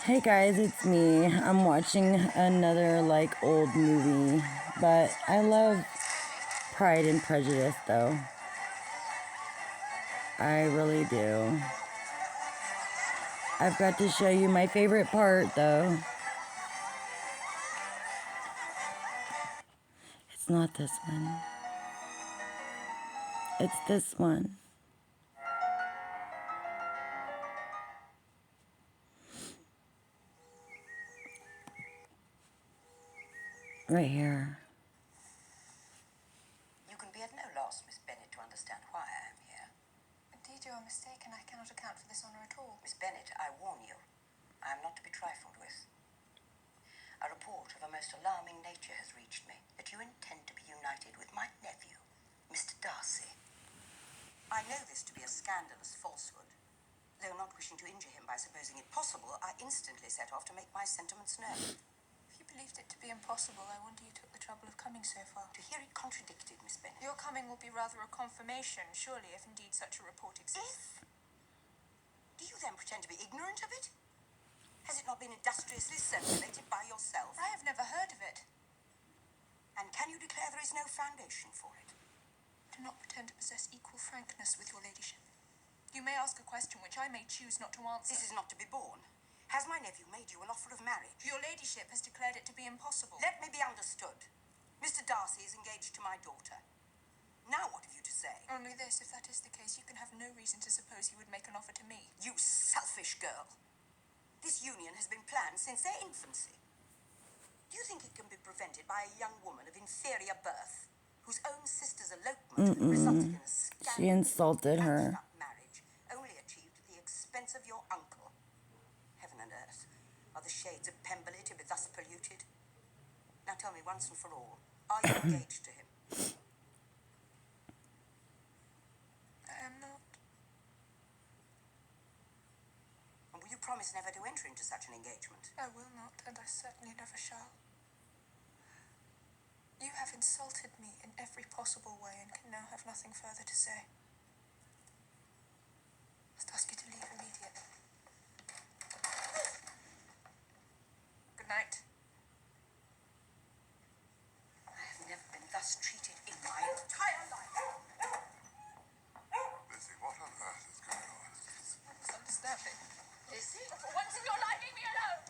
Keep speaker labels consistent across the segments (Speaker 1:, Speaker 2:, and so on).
Speaker 1: Hey guys, it's me. I'm watching another like old movie, but I love Pride and Prejudice though. I really do. I've got to show you my favorite part though. It's not this one. It's this one. Right here.
Speaker 2: You can be at no loss, Miss Bennet, to understand why I am here.
Speaker 3: Indeed, you are mistaken. I cannot account for this honor at all.
Speaker 2: Miss Bennet, I warn you, I am not to be trifled with. A report of a most alarming nature has reached me that you intend to be united with my nephew, Mr. Darcy. I know this to be a scandalous falsehood. Though not wishing to injure him by supposing it possible, I instantly set off to make my sentiments known.
Speaker 3: If you believed it to be impossible, I wonder you took the trouble of coming so far.
Speaker 2: To hear it contradicted, Miss Bennet.
Speaker 3: Your coming will be rather a confirmation, surely, if indeed such a report exists.
Speaker 2: If? Do you then pretend to be ignorant of it? Has it not been industriously circulated by yourself?
Speaker 3: I have never heard of it.
Speaker 2: And can you declare there is no foundation for it?
Speaker 3: Do not pretend to possess equal frankness with your ladyship. You may ask a question which I may choose not to answer.
Speaker 2: This is not to be borne. Has my nephew made you an offer of marriage?
Speaker 3: Your ladyship has declared it to be impossible.
Speaker 2: Let me be understood. Mr. Darcy is engaged to my daughter. Now what have you to say?
Speaker 3: Only this, if that is the case, you can have no reason to suppose he would make an offer to me.
Speaker 2: You selfish girl. This union has been planned since their infancy. Do you think it can be prevented by a young woman of inferior birth, whose own sister's elopement resulted in a scandal?
Speaker 1: She insulted her.
Speaker 2: Marriage only achieved at the expense of your uncle. Heaven and earth, are the shades of Pemberley to be thus polluted? Now tell me once and for all, are you engaged to him?
Speaker 3: I am not.
Speaker 2: And will you promise never to enter into such an engagement?
Speaker 3: I will not, and I certainly never shall. You have insulted me in every possible way and can now have nothing further to say. I must ask you to leave immediately. Good night.
Speaker 2: I have never been thus treated in my entire life.
Speaker 4: Lizzie, what on earth is going on?
Speaker 3: Misunderstanding.
Speaker 2: Lizzie?
Speaker 3: For once in your life, leave me alone!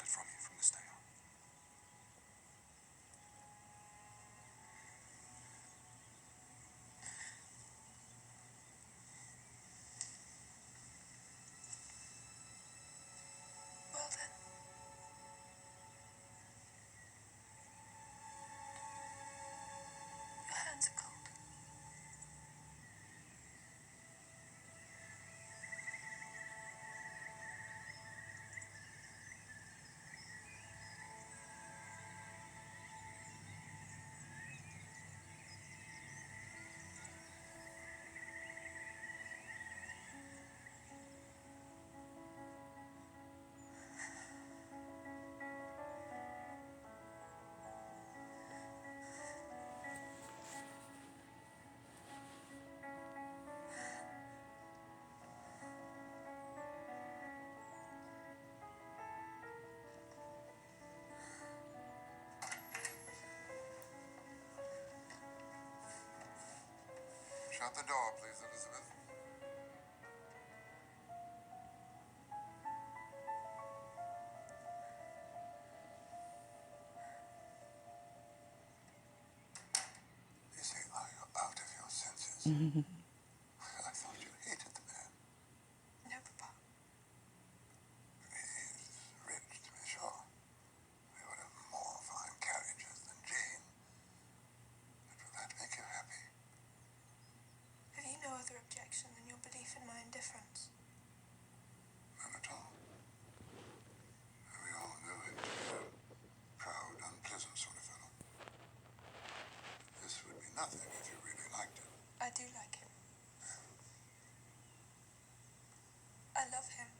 Speaker 4: it from you from this day on.
Speaker 3: Well then. Your hands are cold.
Speaker 4: Shut the door, please, Elizabeth. You say, are you out of your senses? I thought you hated the man.
Speaker 3: No, Papa.
Speaker 4: He's rich, to be sure. He would have more fine carriages than Jane. But will that make you happy?
Speaker 3: Have you no other objection than your belief in my indifference?
Speaker 4: None at all. We all knew him to be a proud, unpleasant sort of fellow. This would be nothing if you really liked him.
Speaker 3: I do like him. I love him.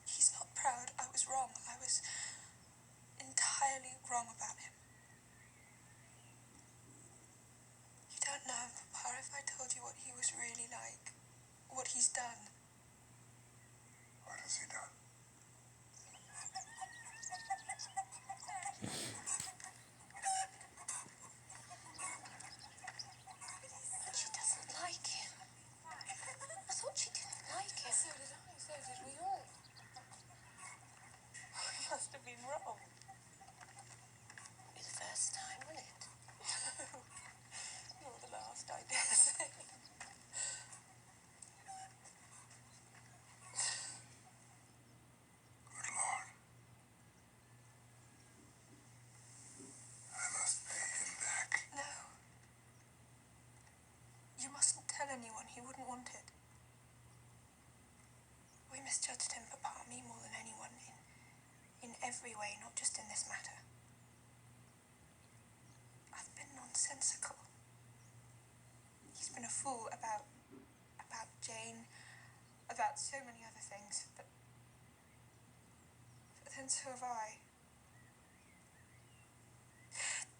Speaker 3: He's not proud. I was wrong. I was entirely wrong about him. You don't know, Papa, if I told you what he was really like, what he's done.
Speaker 4: What has he done?
Speaker 3: But she doesn't like him. I thought she didn't like him. So did I. So did we all. I must have been wrong.
Speaker 2: Be the first time, wouldn't it?
Speaker 3: Nor the last, I dare say.
Speaker 4: Good Lord. I must pay him back.
Speaker 3: No. You mustn't tell anyone. He wouldn't want it. We misjudged him, Papa, me more than anyone, in every way, not just in this matter. I've been nonsensical. He's been a fool about Jane, about so many other things, but then so have I.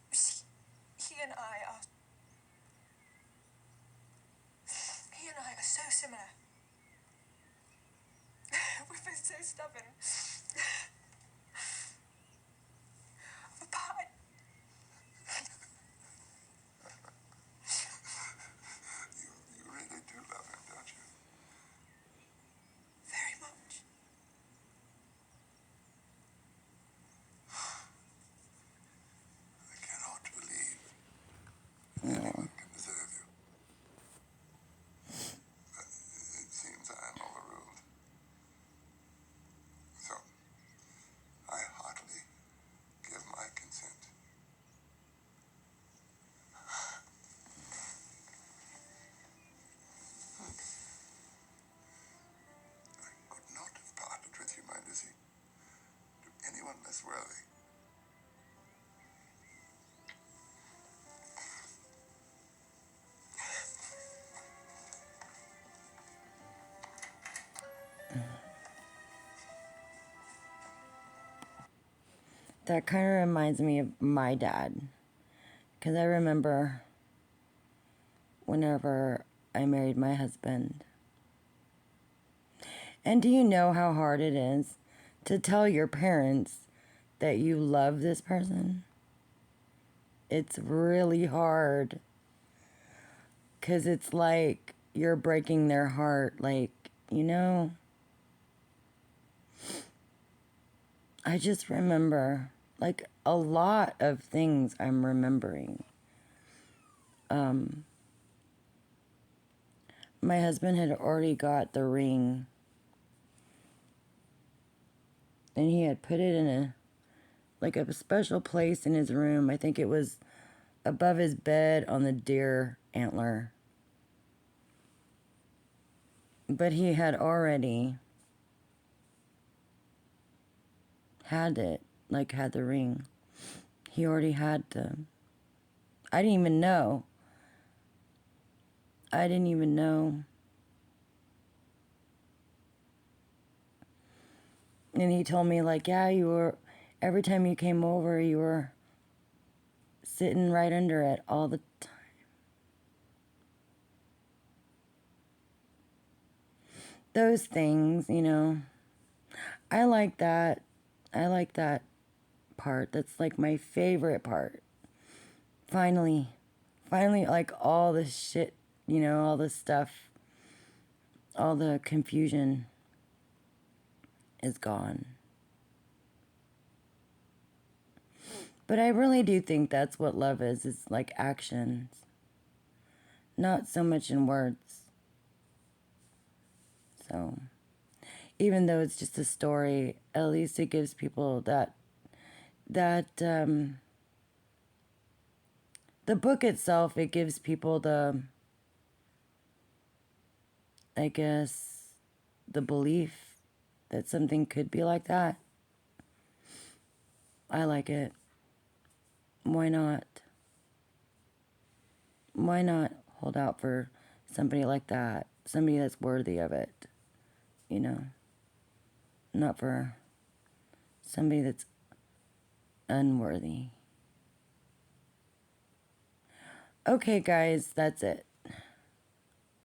Speaker 3: You see, he and I are so similar. We're both so stubborn. Papa,
Speaker 4: You really do love him, don't you?
Speaker 3: very much.
Speaker 4: I cannot believe anyone can deserve you. But it seems I am overruled. So, I heartily give my consent. I could not have parted with you, my Lizzie, to anyone less worthy.
Speaker 1: That kind of reminds me of my dad. Because I remember whenever I married my husband. And do you know how hard it is to tell your parents that you love this person? It's really hard. Because it's like you're breaking their heart. Like, you know, I just remember, like, a lot of things I'm remembering. My husband had already got the ring, and he had put it in a special place in his room. I think it was above his bed on the deer antler. But he had already had it, like had the ring. He already had the... I didn't even know. I didn't even know. And he told me, like, yeah, you were... Every time you came over, you were sitting right under it all the time. Those things, you know. I like that. I like that part. That's like my favorite part. Finally, like all the shit, you know, all the stuff, all the confusion is gone. But I really do think that's what love is. It's like actions, not so much in words. So, even though it's just a story, at least it gives people that the book itself, it gives people I guess, the belief that something could be like that. I like it. Why not? Why not hold out for somebody like that? Somebody that's worthy of it, you know? Not for somebody that's unworthy. Okay, guys, that's it.